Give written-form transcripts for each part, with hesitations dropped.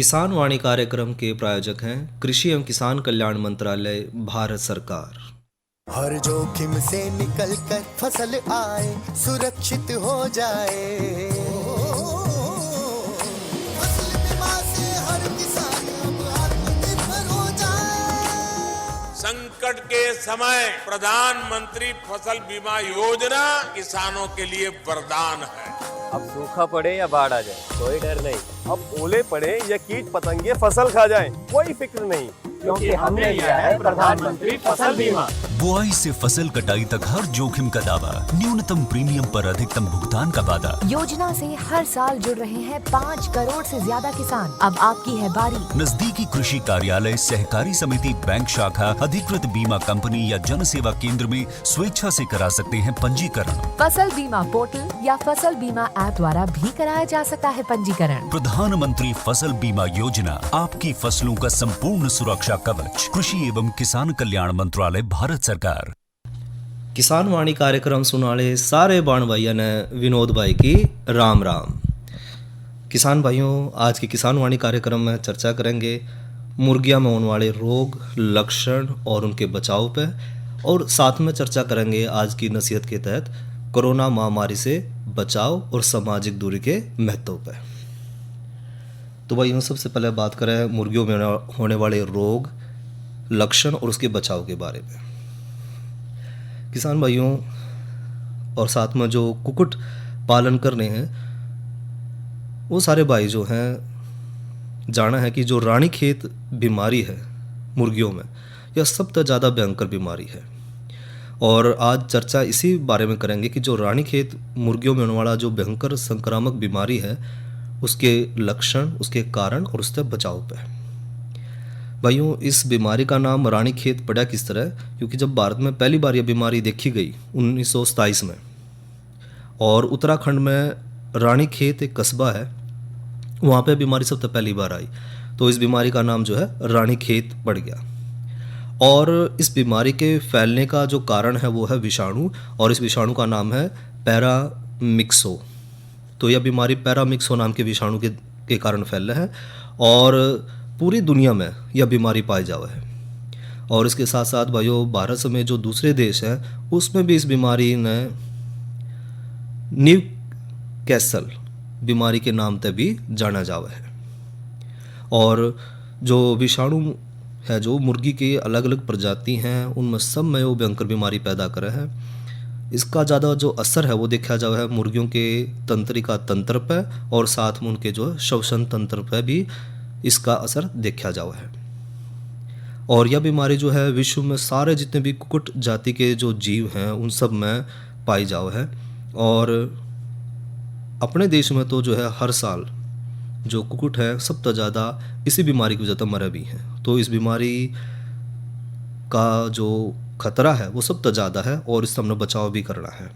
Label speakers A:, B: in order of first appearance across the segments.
A: किसान वाणी कार्यक्रम के प्रायोजक हैं कृषि एवं किसान कल्याण मंत्रालय, भारत सरकार।
B: हर जोखिम से निकल कर फसल आए, सुरक्षित हो जाए। फसल बीमा से हर किसान अब आत्मनिर्भर हो जाए।
C: संकट के समय प्रधानमंत्री फसल बीमा योजना किसानों के लिए वरदान है।
D: अब सूखा पड़े या बाढ़ आ जाए कोई डर नहीं। अब ओले पड़े या कीट पतंगे फसल खा जाए कोई फिक्र नहीं, क्योंकि हमने लिया है प्रधानमंत्री फसल बीमा।
E: बुआई से फसल कटाई तक हर जोखिम का दावा, न्यूनतम प्रीमियम पर अधिकतम भुगतान का वादा।
F: योजना से हर साल जुड़ रहे हैं 5 करोड़ से ज्यादा किसान। अब आपकी है बारी।
E: नजदीकी कृषि कार्यालय, सहकारी समिति, बैंक शाखा, अधिकृत बीमा कंपनी या जन सेवा केंद्र में स्वेच्छा से करा सकते हैं पंजीकरण।
F: फसल बीमा पोर्टल या फसल बीमा ऐप द्वारा भी कराया जा सकता है पंजीकरण।
E: प्रधानमंत्री फसल बीमा योजना, आपकी फसलों का संपूर्ण सुरक्षा कवच। कृषि एवं किसान कल्याण मंत्रालय, भारत सरकार।
A: किसान वाणी कार्यक्रम सुनाले सारे बाण भाइयों ने विनोद भाई की राम राम। किसान भाइयों, आज के किसान वाणी कार्यक्रम में चर्चा करेंगे मुर्गियां में होने वाले रोग, लक्षण और उनके बचाव पे, और साथ में चर्चा करेंगे आज की नसीहत के तहत कोरोना महामारी से बचाव और सामाजिक दूरी के महत्व पे। तो भाइयों, सबसे पहले बात करें मुर्गियों में होने वाले रोग, लक्षण और उसके बचाव के बारे में। किसान भाइयों और साथ में जो कुक्कुट पालन करने हैं वो सारे भाई जो हैं, जाना है कि जो रानीखेत बीमारी है मुर्गियों में, यह सबसे ज़्यादा भयंकर बीमारी है। और आज चर्चा इसी बारे में करेंगे कि जो रानीखेत मुर्गियों में होने वाला जो भयंकर संक्रामक बीमारी है, उसके लक्षण, उसके कारण और उससे बचाव पे। भाइयों, इस बीमारी का नाम रानीखेत पड़ा किस तरह, क्योंकि जब भारत में पहली बार यह बीमारी देखी गई 1927 में, और उत्तराखंड में रानीखेत एक कस्बा है, वहाँ पे बीमारी सबसे पहली बार आई, तो इस बीमारी का नाम जो है रानीखेत पड़ गया। और इस बीमारी के फैलने का जो कारण है वो है विषाणु, और इस विषाणु का नाम है पैरामिक्सो। तो यह बीमारी पैरामिक्सो नाम के विषाणु के कारण फैल रहा है, और पूरी दुनिया में यह बीमारी पाई जावा है। और इसके साथ साथ भाइयों, भारत समेत जो दूसरे देश हैं उसमें भी इस बीमारी ने न्यूकैसल बीमारी के नाम से भी जाना जावा है। और जो विषाणु है, जो मुर्गी की अलग अलग प्रजाति हैं, उनमें सब में वो भयंकर बीमारी पैदा करे है। इसका ज़्यादा जो असर है वो देखा जावा है मुर्गियों के तंत्रिका तंत्र पर, और साथ में उनके जो श्वसन तंत्र पर भी इसका असर देखा जावा है। और यह बीमारी जो है विश्व में सारे जितने भी कुक्कुट जाति के जो जीव हैं उन सब में पाई जावा है। और अपने देश में तो जो है हर साल जो कुक्कुट है सबसे ज़्यादा इसी बीमारी की वजह से मरे भी हैं। तो इस बीमारी का जो खतरा है वो सबसे ज़्यादा है, और इससे हमने बचाव भी करना है।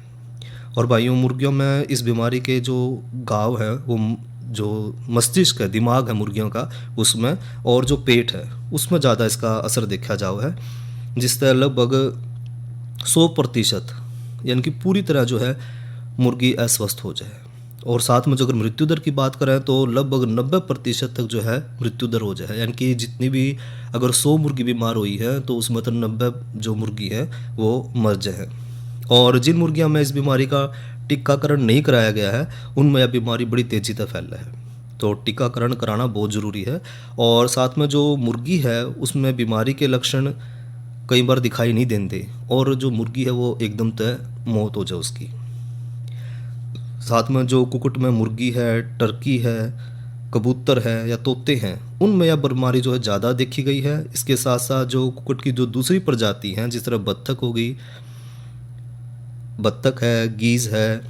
A: और भाइयों, मुर्गियों में इस बीमारी के जो घाव है, वो जो मस्तिष्क है, दिमाग है मुर्गियों का, उसमें, और जो पेट है उसमें ज़्यादा इसका असर देखा जावा है, जिससे लगभग 100% यानी कि पूरी तरह जो है मुर्गी अस्वस्थ हो जाए। और साथ में जो अगर मृत्यु दर की बात करें तो लगभग 90% तक जो है मृत्यु दर हो जाए, यानी कि जितनी भी अगर 100 मुर्गी बीमार हुई है तो उसमें तो 90 जो मुर्गी है वो मर जाए। और जिन मुर्गियों में इस बीमारी का टीकाकरण नहीं कराया गया है उनमें यह बीमारी बड़ी तेज़ी से फैल रहा है। तो टीकाकरण कराना बहुत ज़रूरी है। और साथ में जो मुर्गी है उसमें बीमारी के लक्षण कई बार दिखाई नहीं देते, और जो मुर्गी है वो एकदम तय मौत हो जाए उसकी। साथ में जो कुक्कुट में मुर्गी है, टर्की है, कबूतर है या तोते हैं, उनमें यह बीमारी जो है ज़्यादा देखी गई है। इसके साथ साथ जो कुक्कुट की जो दूसरी प्रजाति हैं, जिस तरह बत्तख हो गई, बत्तख है, गीज़ है,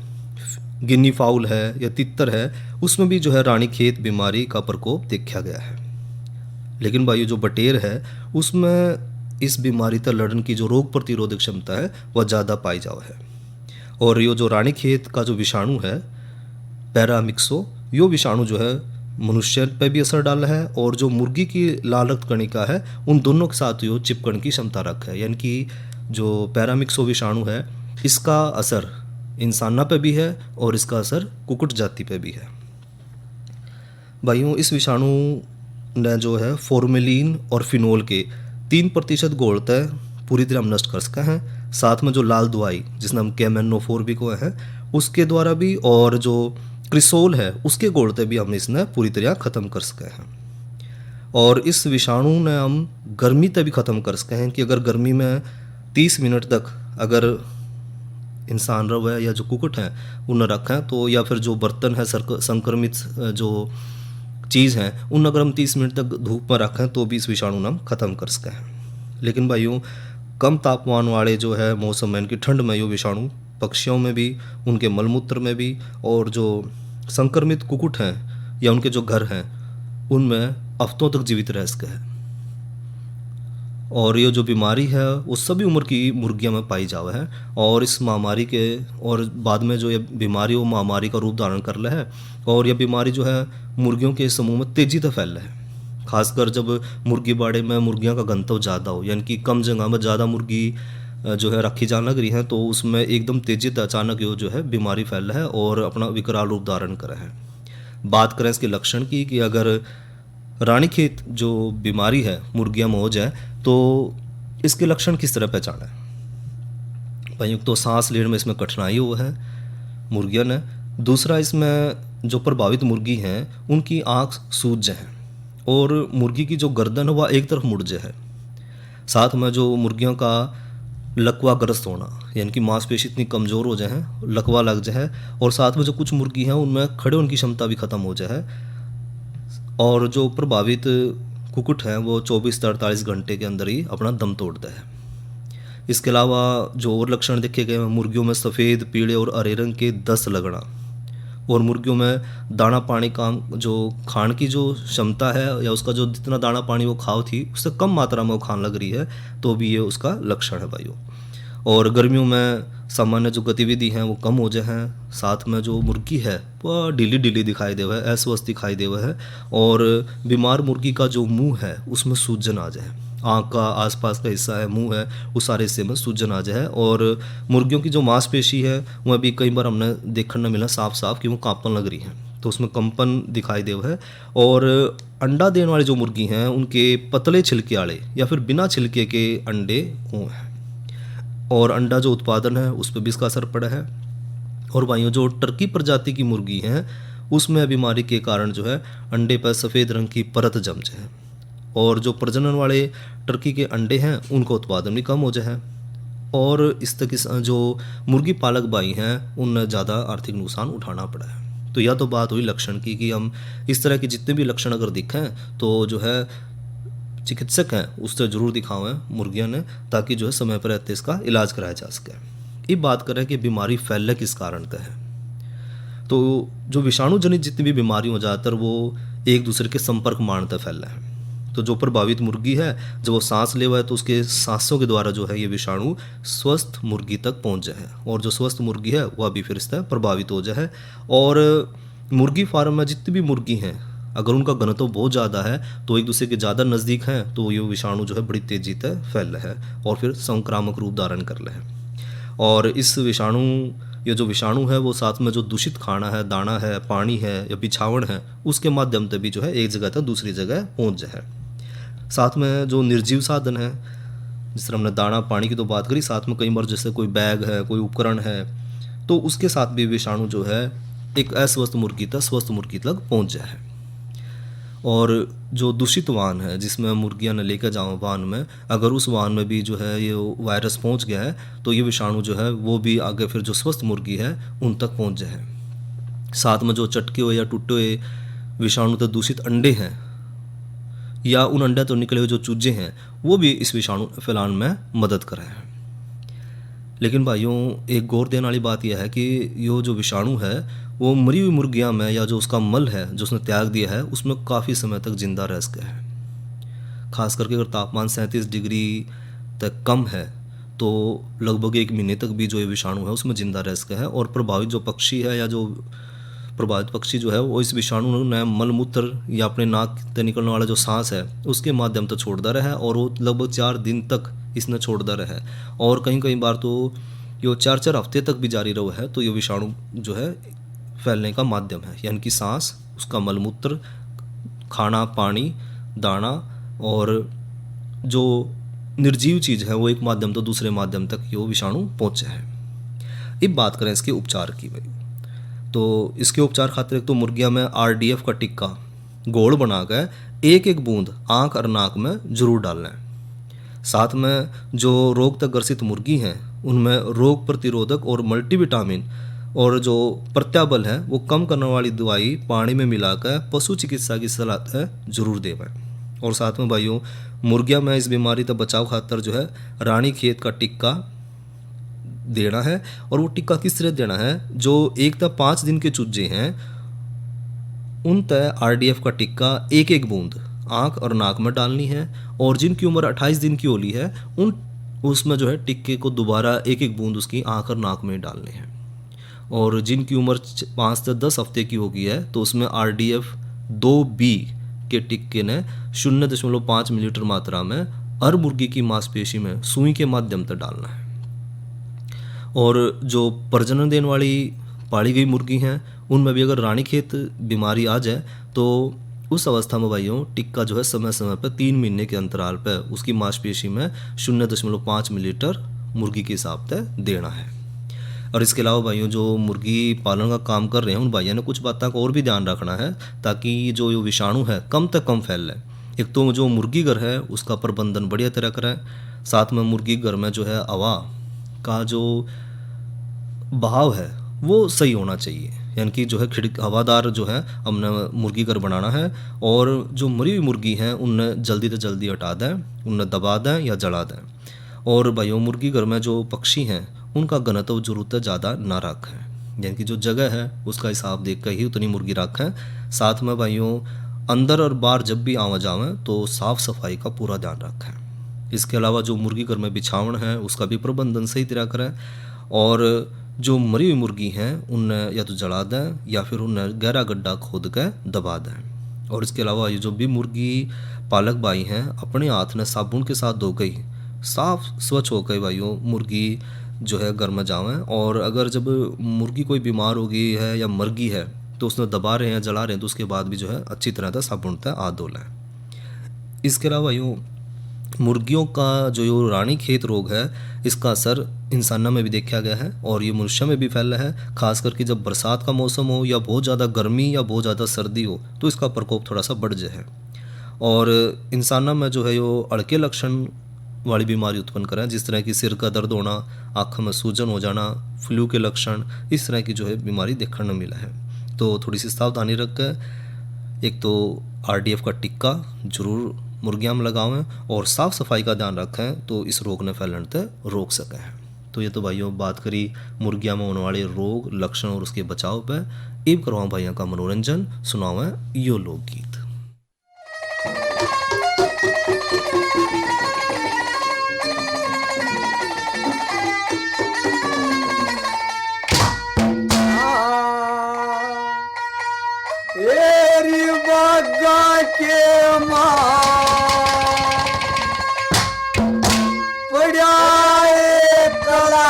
A: गिनी फाउल है या तितर है, उसमें भी जो है रानीखेत बीमारी का प्रकोप देखा गया है। लेकिन भाई जो बटेर है उसमें इस बीमारी से लड़ने की जो रोग प्रतिरोधक क्षमता है वह ज़्यादा पाई जावा है। और ये जो रानीखेत का जो विषाणु है पैरामिक्सो, यो विषाणु जो है मनुष्य पर भी असर डाला है, और जो मुर्गी की लाल रक्त कणिका है उन दोनों के साथ यो चिपकने की क्षमता रखा है। यानी कि जो पैरामिक्सो विषाणु है इसका असर इंसाना पे भी है और इसका असर कुक्कुट जाति पे भी है। भाइयों, इस विषाणु ने जो है फॉर्मेलिन और फिनोल के 3% घोलते पूरी तरह हम नष्ट कर सके हैं। साथ में जो लाल दवाई जिसने हम केमेनोफोर भी को हैं उसके द्वारा भी, और जो क्रिसोल है उसके घोलते भी हम इसने पूरी तरह ख़त्म कर सके हैं। और इस विषाणु ने हम गर्मी तक भी ख़त्म कर सके हैं कि अगर गर्मी में 30 मिनट तक अगर इंसान रवे या जो कुकुट हैं उन्हें रखें तो, या फिर जो बर्तन है संक्रमित जो चीज़ हैं उन अगर हम 30 मिनट तक धूप में रखें तो भी इस विषाणु ने हम ख़त्म कर सके हैं। लेकिन भाइयों कम तापमान वाले जो है मौसम में, इनकी ठंड में ये विषाणु पक्षियों में भी, उनके मलमूत्र में भी, और जो संक्रमित कुकुट हैं या उनके जो घर हैं उनमें हफ्तों तक जीवित रह सके हैं। और ये जो बीमारी है वो सभी उम्र की मुर्गियों में पाई जावे है, और इस महामारी के और बाद में जो ये बीमारी वो महामारी का रूप धारण कर ले है, और यह बीमारी जो है मुर्गियों के समूह में तेज़ी से फैल रहा है। खासकर जब मुर्गी बाड़े में मुर्गियों का घनत्व ज़्यादा हो, यानी कि कम जगह में ज़्यादा मुर्गी जो है रखी जाने लग रही है, तो उसमें एकदम तेज़ी से अचानक ये जो है बीमारी फैल रहा है और अपना विकराल रूप धारण कर रहा है। बात करें इसके लक्षण की कि अगर रानीखेत जो बीमारी है मुर्गियाँ में हो जाए तो इसके लक्षण किस तरह पहचाना है। भाई तो सांस लेने में इसमें कठिनाई हुआ है मुर्गियाँ ने। दूसरा, इसमें जो प्रभावित मुर्गी हैं उनकी आँख सूज जाए और मुर्गी की जो गर्दन है वह एक तरफ मुड़ जाए। साथ में जो मुर्गियों का लकवाग्रस्त होना, यानी कि मांसपेशी इतनी कमज़ोर हो जाए, लकवा लग जाए, और साथ में जो कुछ मुर्गी हैं उनमें खड़े होने की क्षमता भी ख़त्म हो जाए, और जो प्रभावित कुकुट हैं वो 24 से 48 घंटे के अंदर ही अपना दम तोड़ता है। इसके अलावा जो और लक्षण देखे गए हैं, मुर्गियों में सफ़ेद, पीले और हरे रंग के दस्त लगना, और मुर्गियों में दाना पानी का जो खान की जो क्षमता है या उसका जो जितना दाना पानी वो खाओ थी उससे कम मात्रा में वो खान लग रही है, तो भी ये उसका लक्षण है भाइयों। और गर्मियों में सामान्य जो गतिविधि हैं वो कम हो जाए हैं। साथ में जो मुर्गी है वह ढीली ढीली दिखाई देवे है, अस्वस्थ दिखाई देवे है, और बीमार मुर्गी का जो मुंह है उसमें सूजन आ जाए, आँख का आसपास का हिस्सा है, मुंह है, उस सारे हिस्से में सूजन आ जाए, और मुर्गियों की जो मांसपेशी है वह भी कई बार हमने देखने मिला साफ साफ कि वो कांपन लग रही है, तो उसमें कंपन दिखाई देव है। और अंडा देने वाली जो मुर्गी हैं उनके पतले छिलके वाले या फिर बिना छिलके के अंडे हुए हैं, और अंडा जो उत्पादन है उस पर भी इसका असर पड़ा है। और भाइयों जो टर्की प्रजाति की मुर्गी हैं उसमें बीमारी के कारण जो है अंडे पर सफ़ेद रंग की परत जम जाए, और जो प्रजनन वाले टर्की के अंडे हैं उनका उत्पादन भी कम हो जाए, और इस तक जो मुर्गी पालक भाई हैं उन्हें ज़्यादा आर्थिक नुकसान उठाना पड़ा है। तो यह तो बात हुई लक्षण की कि हम इस तरह के जितने भी लक्षण अगर दिखें तो जो है चिकित्सक हैं उससे ज़रूर दिखावें मुर्गियां ने, ताकि जो है समय पर रहते इसका इलाज कराया जा सके। ये बात करें कि बीमारी फैलने किस कारण से है, तो जो विषाणु जनित जितनी भी बीमारी हो ज़्यादातर वो एक दूसरे के संपर्क मानते फैल रहे हैं। तो जो प्रभावित मुर्गी है जब वो सांस ले हुआ है तो उसके सांसों के द्वारा जो है ये विषाणु स्वस्थ मुर्गी तक पहुंच जाए, और जो स्वस्थ मुर्गी है वह भी फिर इससे प्रभावित हो जाए। और मुर्गी फार्म में जितनी भी मुर्गी हैं अगर उनका घनत्व बहुत ज़्यादा है तो एक दूसरे के ज़्यादा नज़दीक हैं तो ये विषाणु जो है बड़ी तेज़ी से फैल रहा है और फिर संक्रामक रूप धारण कर रहे हैं। और इस विषाणु ये जो विषाणु है वो साथ में जो दूषित खाना है, दाना है, पानी है या बिछावन है उसके माध्यम से भी जो है एक जगह से दूसरी जगह पहुंच जाए। साथ में जो निर्जीव साधन है, जिस तरह हमने दाना पानी की तो बात करी, साथ में कई बार जैसे कोई बैग है, कोई उपकरण है, तो उसके साथ भी विषाणु जो है एक अस्वस्थ मुर्गी तक स्वस्थ मुर्गी तक पहुँच जाए। और जो दूषित वाहन है जिसमें मुर्गियां न लेकर जाओ वाहन में, अगर उस वाहन में भी जो है ये वायरस पहुंच गया है तो ये विषाणु जो है वो भी आगे फिर जो स्वस्थ मुर्गी है उन तक पहुंच जाए। साथ में जो चटके हुए या टूटे हुए विषाणु तक दूषित अंडे हैं या उन अंडे तो निकले हुए जो चूजे हैं वो भी इस विषाणु फैलाने में मदद कर रहे हैं। लेकिन भाइयों एक गौर देने वाली बात यह है कि ये जो विषाणु है वो मरी हुई मुर्गियाँ में या जो उसका मल है जो उसने त्याग दिया है उसमें काफ़ी समय तक जिंदा रह सके है। खास करके अगर तापमान 37 डिग्री तक कम है तो लगभग 1 महीने तक भी जो ये विषाणु है उसमें जिंदा रह सके है। और प्रभावित जो पक्षी है या जो प्रभावित पक्षी जो है वो इस विषाणु ने मलमूत्र या अपने नाक से निकलने वाला जो सांस है उसके माध्यम से छोड़ता रहे और वो लगभग 4 दिन तक इसने छोड़ता रहे, और कई बार तो ये 4 हफ्ते तक भी जारी रहा है। तो ये विषाणु जो है फैलने का माध्यम है, यानी कि सांस, उसका मलमूत्र, खाना, पानी दाना और जो निर्जीव चीज़ है वो एक माध्यम तो दूसरे माध्यम तक ये विषाणु पहुँचे है। अब बात करें इसके उपचार की भाई, तो इसके उपचार खातिर एक तो मुर्गिया में RDF का टिक्का गोल बनाकर एक एक बूंद आँख और नाक में जरूर डालना है। साथ में जो रोग तक ग्रसित मुर्गी हैं उनमें रोग प्रतिरोधक और मल्टीविटामिन और जो प्रत्याबल है वो कम करने वाली दवाई पानी में मिलाकर पशु चिकित्सा की सलाह जरूर देवें। और साथ में भाइयों मुर्गिया में इस बीमारी तक बचाव खातर जो है रानी खेत का टिक्का देना है। और वो टिक्का किस तरह देना है, जो 1 से 5 दिन के चूजे हैं उन तय RDF का टिक्का एक एक बूंद आँख और नाक में डालनी है। और जिनकी उम्र 28 दिन की होली है उसमें जो है टिक्के को दोबारा एक एक बूंद उसकी आँख और नाक में डालनी है। और जिनकी उम्र 5 से 10 हफ्ते की होगी है तो उसमें RDF 2B के टिक्के ने 0.5 मिलीलीटर मात्रा में हर मुर्गी की मांसपेशी में सुई के माध्यम से डालना है। और जो प्रजनन देने वाली पाली गई मुर्गी हैं उनमें भी अगर रानीखेत बीमारी आ जाए तो उस अवस्था में भाइयों टिक्का जो है समय समय पर 3 महीने के अंतराल पर उसकी मांसपेशी में 0.5 मिलीलीटर मुर्गी के हिसाब से देना है। और इसके अलावा भाइयों जो मुर्गी पालन का काम कर रहे हैं उन भाइयों ने कुछ बातों का और भी ध्यान रखना है ताकि जो ये विषाणु है कम से कम फैले। एक तो जो मुर्गी घर है उसका प्रबंधन बढ़िया तरह करें। साथ में मुर्गी घर में जो है हवा का जो बहाव है वो सही होना चाहिए, यानी कि जो है हवादार जो है हमने मुर्गी घर बनाना है। और जो मरी हुई मुर्गी हैं उन्हें जल्दी से जल्दी हटा दें, उन्हें दबा दें या जला दें। और भाइयों मुर्गी घर में जो पक्षी हैं उनका घनत्व जरूरत ज़्यादा ना रखें, यानी कि जो जगह है उसका हिसाब देख कर ही उतनी मुर्गी रखें। साथ में भाइयों अंदर और बाहर जब भी आवा जावें तो साफ़ सफाई का पूरा ध्यान रखें। इसके अलावा जो मुर्गी घर में बिछावन है उसका भी प्रबंधन सही तरह करें। और जो मरी हुई मुर्गी हैं उन्हें या तो जला दें या फिर उन्हें गहरा गड्ढा खोद कर दबा दें। और इसके अलावा ये जो भी मुर्गी पालक भाई हैं अपने हाथ में साबुन के साथ धो गई साफ स्वच्छ हो गई भाइयों मुर्गी जो है घर में जावें। और अगर जब मुर्गी कोई बीमार हो गई है या मर गई है तो उसने दबा रहे हैं जला रहे हैं तो उसके बाद भी जो है अच्छी तरह से साबुन से हाथ धो लें। इसके अलावा यूँ मुर्गियों का जो रानी खेत रोग है इसका असर इंसानों में भी देखा गया है और ये मनुष्य में भी फैला है। खास करके जब बरसात का मौसम हो या बहुत ज़्यादा गर्मी या बहुत ज़्यादा सर्दी हो तो इसका प्रकोप थोड़ा सा बढ़ जाए और इंसानों में जो है यो अड़के लक्षण वाली बीमारी उत्पन्न करें, जिस तरह की सिर का दर्द होना, आँखों में सूजन हो जाना, फ्लू के लक्षण, इस तरह की जो है बीमारी देखने को मिला है। तो थोड़ी सी सावधानी रख कर एक तो RDF का टिक्का जरूर मुर्गियाँ में लगावें और साफ़ सफाई का ध्यान रखें तो इस रोग ने फैलने से रोक सकें। तो ये तो भाइयों बात करी मुर्गियाँ में होने वाले रोग लक्षण और उसके बचाव पर। अब करवाऊँ भाइयों का मनोरंजन, सुनावें यो लोकगीत।
G: के माँ पड़ाए कला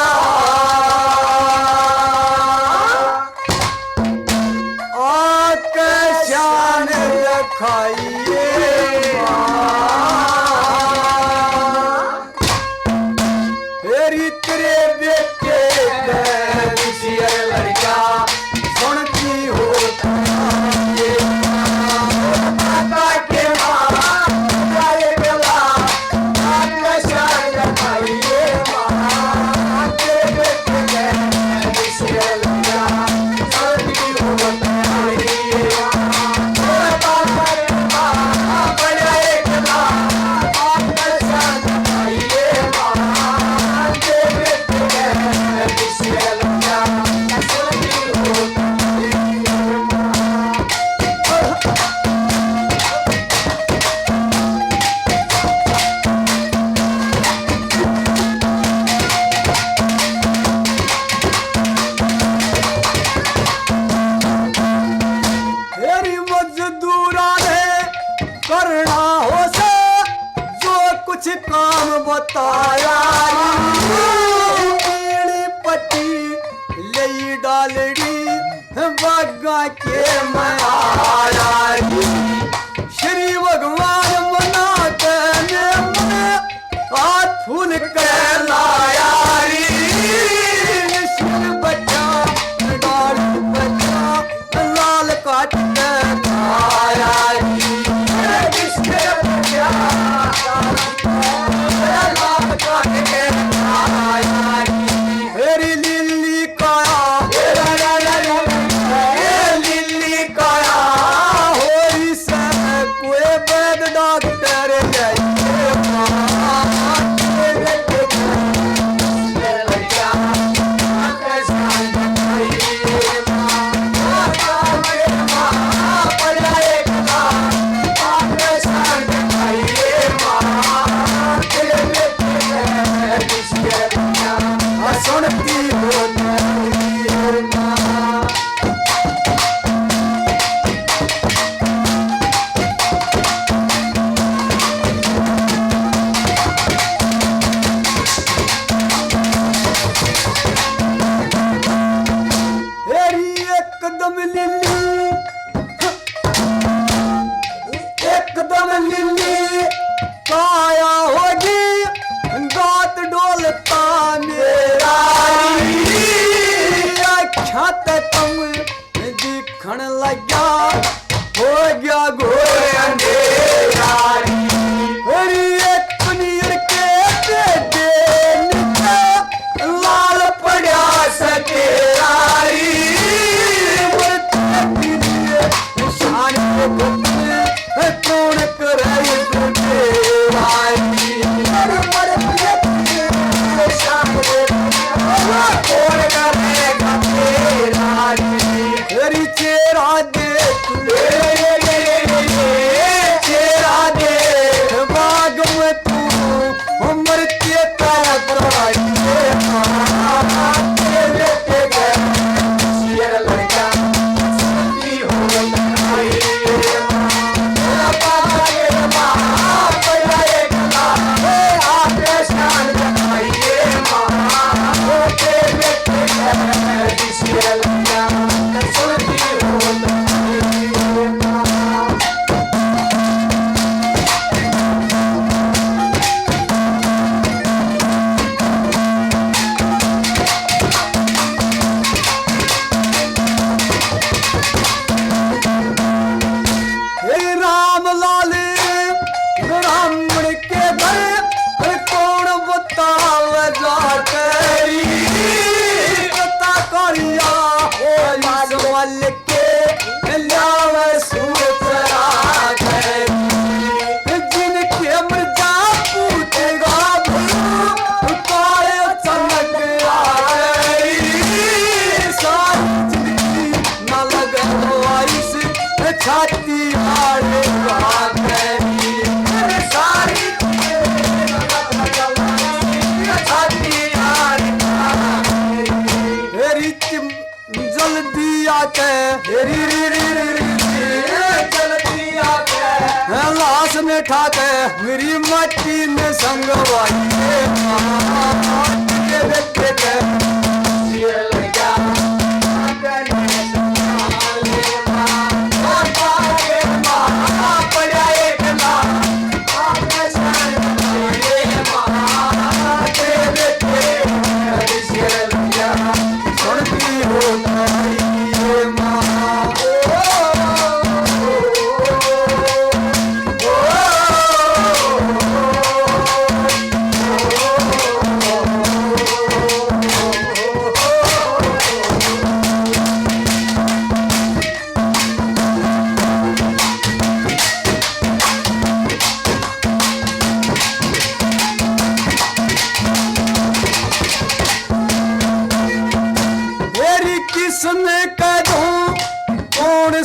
G: आकाशान रखाइए तेरी तेरे बेटे लड़का सुनती हो काम बताया पट्टी ले डालड़ी बागा के माया श्री भगवान सुन के लाया शिव बच्चा डाल बच्चा लाल काट के लाया किसके बच्चा लाल काट के लाया हेरी लिल्ली काया लिल्ली काया होरी से कोई वैद डॉक्टर सुनती हो एकदम लिल्ली एकदम लिल्ली काया होगी गात डोलता मेरा ख्यात तुम दिखण लगा हो गया घोर अंधेरा हरी एक पनीर के बेटे लाल पड़ा सकेरा शान कौन करे तुझे कौन करेगा तेरी चेहरा देख चेहरा देख बाग में तू उम्र के तरफ लड़का छाती मारे सारी छाती जल्दी आके जल्दी आके लाश में ठाके मेरी मट्टी में संगवाई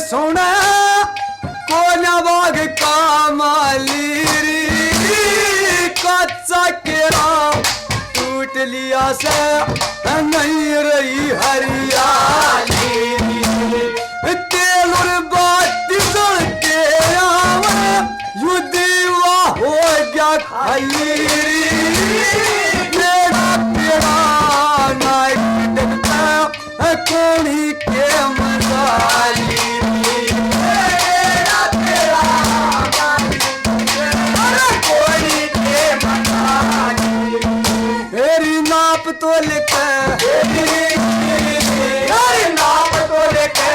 G: सोना कोना बाग कामाली कच्चा केरा टूट लिया से नहीं रही हरियाली तेल और बाती जल के यू दीवा हो गया खाली मेरा पेड़ा नाइट कोनी के मजाली तो लेके नाम तो लेके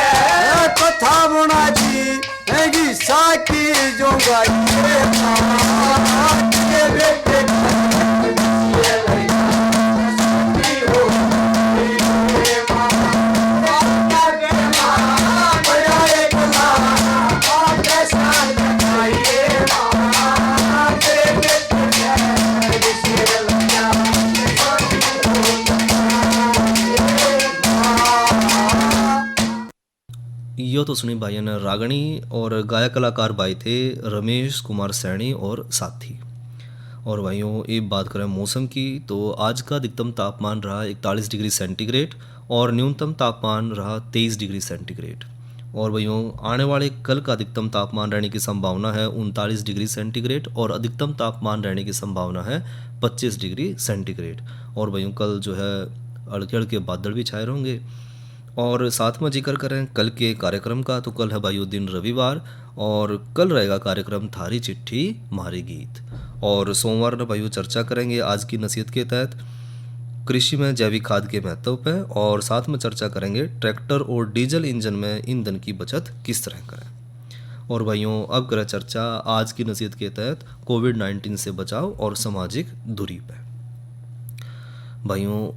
G: कथा बुना जी हैगी साकी जो गाई बेटे
A: यो तो सुनी भाइयों ने रागणी और गायक कलाकार भाई थे रमेश कुमार सैनी और साथी। और भाइयों एक बात करें मौसम की, तो आज का अधिकतम तापमान रहा 41 डिग्री सेंटीग्रेड और न्यूनतम तापमान रहा 23 डिग्री सेंटीग्रेड। और भाइयों आने वाले कल का अधिकतम तापमान रहने की संभावना है 39 डिग्री सेंटीग्रेड और अधिकतम तापमान रहने की संभावना है 25 डिग्री सेंटीग्रेड। और भाइयों कल जो है हल्के हल्के बादल भी छाए रहेंगे। और साथ में जिक्र करें कल के कार्यक्रम का, तो कल है भाइयों दिन रविवार और कल रहेगा कार्यक्रम थारी चिट्ठी मारी गीत। और सोमवार में भाइयों चर्चा करेंगे आज की नसीहत के तहत कृषि में जैविक खाद के महत्व पर, और साथ में चर्चा करेंगे ट्रैक्टर और डीजल इंजन में ईंधन की बचत किस तरह करें। और भाइयों अब करें चर्चा आज की नसीहत के तहत कोविड-19 से बचाव और सामाजिक दूरी पर। भाइयों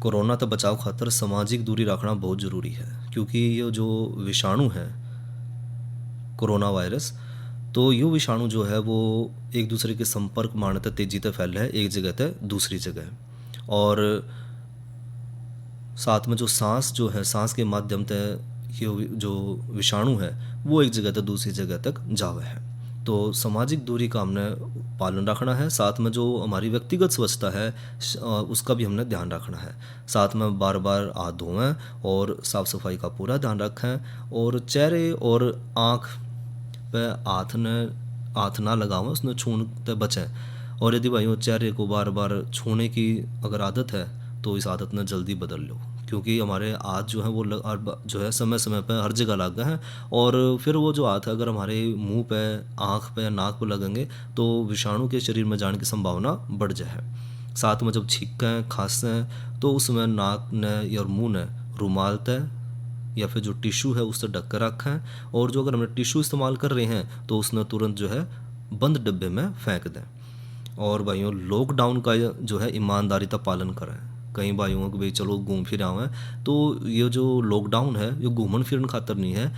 A: कोरोना तो बचाव खातर सामाजिक दूरी रखना बहुत ज़रूरी है, क्योंकि ये जो विषाणु है कोरोना वायरस, तो ये विषाणु जो है वो एक दूसरे के संपर्क मानते तेजी से फैल रहा है एक जगह से दूसरी जगह। और साथ में जो सांस जो है सांस के माध्यम से ये जो विषाणु है वो एक जगह से दूसरी जगह तक जावे है। तो सामाजिक दूरी का हमने पालन रखना है। साथ में जो हमारी व्यक्तिगत स्वच्छता है उसका भी हमने ध्यान रखना है। साथ में बार बार हाथ धोएं और साफ़ सफाई का पूरा ध्यान रखें। और चेहरे और आँख पे हाथ ना लगावें, उसने छूने बचें। और यदि भाइयों चेहरे को बार बार छूने की अगर आदत है तो इस आदत ने जल्दी बदल लो, क्योंकि हमारे हाथ जो है वो जो है समय समय पर हर जगह लग गए हैं। और फिर वो जो हाथ है अगर हमारे मुंह पे, आँख पे, नाक पे लगेंगे तो विषाणु के शरीर में जाने की संभावना बढ़ जाए। साथ में जब छींकें खांसें तो उसमें नाक ने या मुंह ने रुमाल तय या फिर जो टिश्यू है उससे ढक कर रखें। और जो अगर हम टिश्यू इस्तेमाल कर रहे हैं तो उसने तुरंत जो है बंद डिब्बे में फेंक दें। और भाइयों लॉकडाउन का जो है ईमानदारी का पालन करें। कई भाइयों को भाई चलो घूम फिर आए हैं, तो ये जो लॉकडाउन है ये घूमन फिरन खातर नहीं है,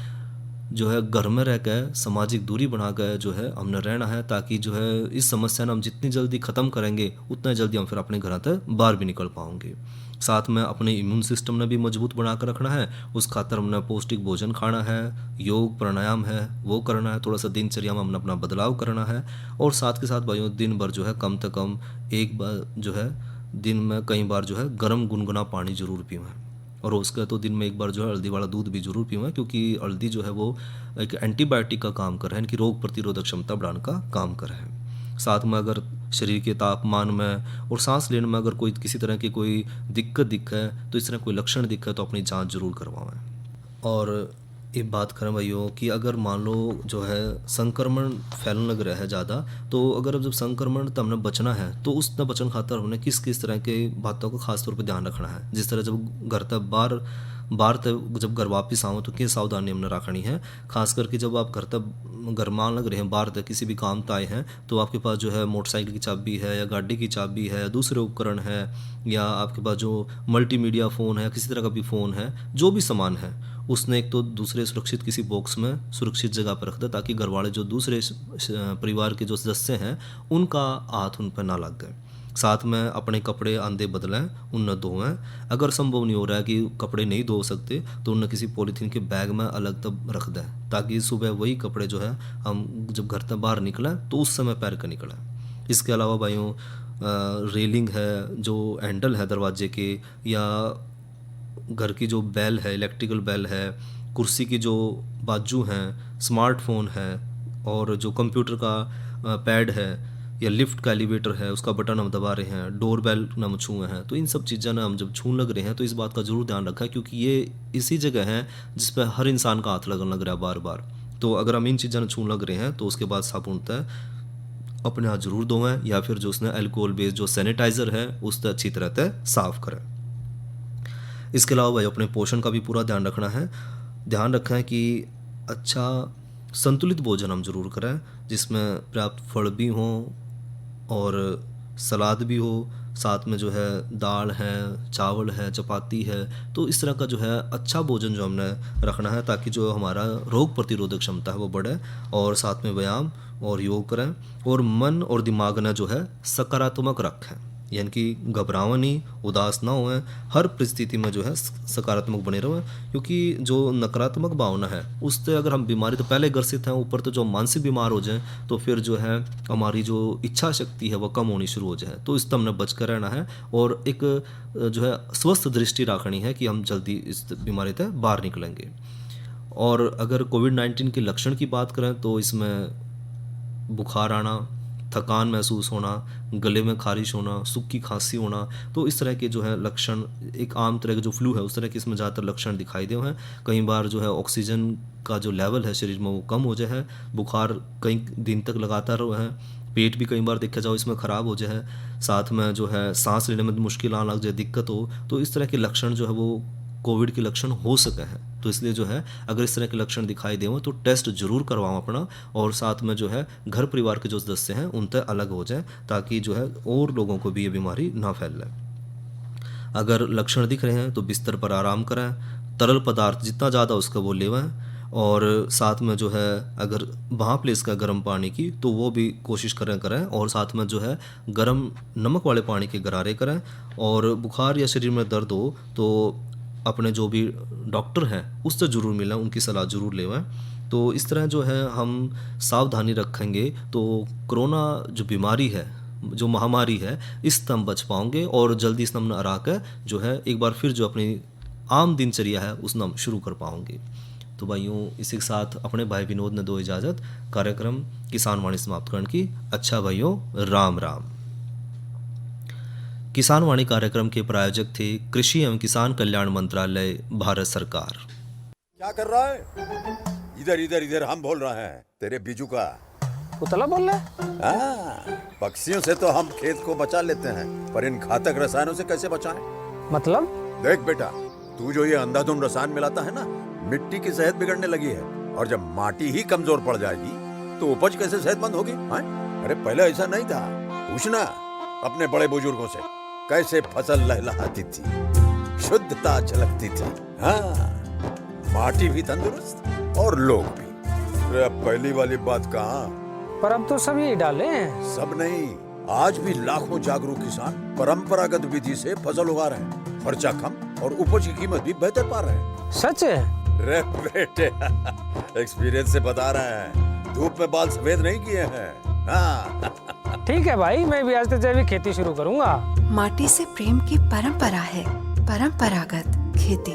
A: जो है घर में रह कर सामाजिक दूरी बना कर जो है हमने रहना है, ताकि जो है इस समस्या ने हम जितनी जल्दी ख़त्म करेंगे उतना जल्दी हम फिर अपने घर तक बाहर भी निकल पाएंगे। साथ में अपने इम्यून सिस्टम ने भी मजबूत बना कर रखना है। उस खातर हमने पौष्टिक भोजन खाना है, योग प्राणायाम है वो करना है, थोड़ा सा दिनचर्या में हमने अपना बदलाव करना है। और साथ के साथ भाइयों दिन भर जो है कम से कम एक बार जो है दिन में कई बार जो है गर्म गुनगुना पानी ज़रूर पीवें। और उसका तो दिन में एक बार जो है हल्दी वाला दूध भी ज़रूर पीवें, क्योंकि हल्दी जो है वो एक एंटीबायोटिक का काम कर रहा है, इनकी रोग प्रतिरोधक क्षमता बढ़ाने का काम कर रहा है। साथ में अगर शरीर के तापमान में और सांस लेने में अगर कोई किसी तरह की कोई दिक्कत दिखे, तो इस तरह कोई लक्षण दिखे तो अपनी जांच जरूर करवाएं। और एक बात करें भाइयों कि अगर मान लो जो है संक्रमण फैलने लग रहा है ज़्यादा, तो अगर अब जब संक्रमण तो हमने बचना है तो उसने बचन खातर हमने किस किस तरह के बातों का खास तौर पर ध्यान रखना है। जिस तरह जब घर तक बाहर तक जब घर वापस आओ तो क्या सावधानी हमने रखनी है। खास करके जब आप घर मान लग रहे हैं बाहर तक किसी भी काम तो आए हैं, तो आपके पास जो है मोटरसाइकिल की चाबी है या गाड़ी की चाबी है या दूसरे उपकरण है, या आपके पास जो मल्टीमीडिया फ़ोन है, किसी तरह का भी फ़ोन है, जो भी सामान है उसने एक तो दूसरे सुरक्षित किसी बॉक्स में सुरक्षित जगह पर रख दे, ताकि घर वाले जो दूसरे परिवार के जो सदस्य हैं उनका हाथ उन पर ना लग गए। साथ में अपने कपड़े आंधे बदलें, उन्हें धोएं। अगर संभव नहीं हो रहा है कि कपड़े नहीं धो सकते तो उन्हें किसी पॉलीथीन के बैग में अलग तब रख दें, ताकि सुबह वही कपड़े जो है हम जब घर से बाहर निकलें तो उस समय पहन कर निकलें। इसके अलावा भाइयों रेलिंग है, जो हैंडल है दरवाजे के, या घर की जो बेल है, इलेक्ट्रिकल बेल है, कुर्सी की जो बाजू हैं, स्मार्टफोन है, और जो कंप्यूटर का पैड है या लिफ्ट का एलिवेटर है उसका बटन हम दबा रहे हैं, डोर बेल हम छुए हैं, तो इन सब चीज़ें ना हम जब छूने लग रहे हैं तो इस बात का ज़रूर ध्यान रखें, क्योंकि ये इसी जगह है जिस पर हर इंसान का हाथ लगने लग रहा है बार बार। तो अगर हम इन चीज़ों ने छूने लग रहे हैं तो उसके बाद साबुनतः अपने हाथ जरूर धोएं या फिर जो उसने अल्कोहल बेस्ड जो सैनिटाइज़र है उससे अच्छी तरह से साफ़ करें। इसके अलावा भाई अपने पोषण का भी पूरा ध्यान रखना है। ध्यान रखें कि अच्छा संतुलित भोजन हम जरूर करें, जिसमें पर्याप्त फल भी हों और सलाद भी हो, साथ में जो है दाल है, चावल है, चपाती है। तो इस तरह का जो है अच्छा भोजन जो हमने रखना है ताकि जो हमारा रोग प्रतिरोधक क्षमता है वो बढ़े, और साथ में व्यायाम और योग करें और मन और दिमाग ने जो है सकारात्मक रखें, यानी कि घबरावें नहीं, उदास ना होएं, हर परिस्थिति में जो है सकारात्मक बने रहें, क्योंकि जो नकारात्मक भावना है उससे अगर हम बीमारी तो पहले ग्रसित हैं, ऊपर तो जो मानसिक बीमार हो जाएं तो फिर जो है हमारी जो इच्छा शक्ति है वो कम होनी शुरू हो जाए। तो इससे हमने बच कर रहना है और एक जो है स्वस्थ दृष्टि रखनी है कि हम जल्दी इस बीमारी से बाहर निकलेंगे। और अगर कोविड-19 के लक्षण की बात करें तो इसमें बुखार आना, थकान महसूस होना, गले में खारिश होना, सूखी खांसी होना, तो इस तरह के जो है लक्षण, एक आम तरह का जो फ्लू है उस तरह के इसमें ज़्यादातर लक्षण दिखाई दे हैं। कई बार जो है ऑक्सीजन का जो लेवल है शरीर में वो कम हो जाए है, बुखार कई दिन तक लगातार है, पेट भी कई बार देखा जाओ इसमें ख़राब हो जाए, साथ में जो है सांस लेने में मुश्किल आने लग जाए, दिक्कत हो, तो इस तरह के लक्षण जो है वो कोविड के लक्षण हो सके हैं। तो इसलिए जो है अगर इस तरह के लक्षण दिखाई दें तो टेस्ट जरूर करवाओ अपना, और साथ में जो है घर परिवार के जो सदस्य हैं उनसे अलग हो जाए ताकि जो है और लोगों को भी ये बीमारी ना फैले। अगर लक्षण दिख रहे हैं तो बिस्तर पर आराम करें, तरल पदार्थ जितना ज़्यादा उसका वो लेवें, और साथ में जो है अगर भाप ले इसका गर्म पानी की तो वो भी कोशिश करें, और साथ में जो है गर्म नमक वाले पानी के गरारे करें। और बुखार या शरीर में दर्द हो तो अपने जो भी डॉक्टर हैं उससे ज़रूर मिलें, उनकी सलाह ज़रूर लेवें। तो इस तरह जो है हम सावधानी रखेंगे तो कोरोना जो बीमारी है, जो महामारी है, इससे हम बच पाओगे और जल्दी इस नमन हरा कर जो है एक बार फिर जो अपनी आम दिनचर्या है उस हम शुरू कर पाओगे। तो भाइयों इसी के साथ अपने भाई विनोद ने दो इजाज़त, कार्यक्रम किसान वाणी समाप्त करने की। अच्छा भाइयों, राम राम। किसान वाणी कार्यक्रम के प्रायोजक थे कृषि एवं किसान कल्याण मंत्रालय, भारत सरकार।
H: क्या कर रहा है? इधर इधर इधर हम बोल रहे हैं तेरे बीजू का।
I: पुतला बोल रहा है?
H: हाँ, पक्षियों से तो हम खेत को बचा लेते हैं, पर इन घातक रसायनों से कैसे बचाएं?
I: मतलब?
H: देख बेटा, तू जो ये अंधाधुंध रसायन मिलाता है ना, मिट्टी की सेहत बिगड़ने लगी है, और जब माटी ही कमजोर पड़ जाएगी तो उपज कैसे सेहतमंद होगी? अरे पहले ऐसा नहीं था, पूछना अपने बड़े बुजुर्गों से, कैसे फसल लहलहाती थी, शुद्धता झलकती थी। हाँ, माटी भी तंदुरुस्त और लोग भी। अरे अब पहली वाली बात कहाँ?
I: पर अब तो सब यही डाले हैं।
H: सब नहीं, आज भी लाखों जागरूक किसान परंपरागत विधि से फसल उगा रहे हैं, खर्चा कम और उपज की कीमत भी बेहतर पा रहे हैं।
I: सच है?
H: रे बेटे, एक्सपीरियंस से बता रहे हैं, धूप में बाल सफेद नहीं किए हैं। हाँ।
I: ठीक है भाई, मैं भी आज से जैविक खेती शुरू करूंगा।
J: माटी से प्रेम की परंपरा है, परंपरागत खेती।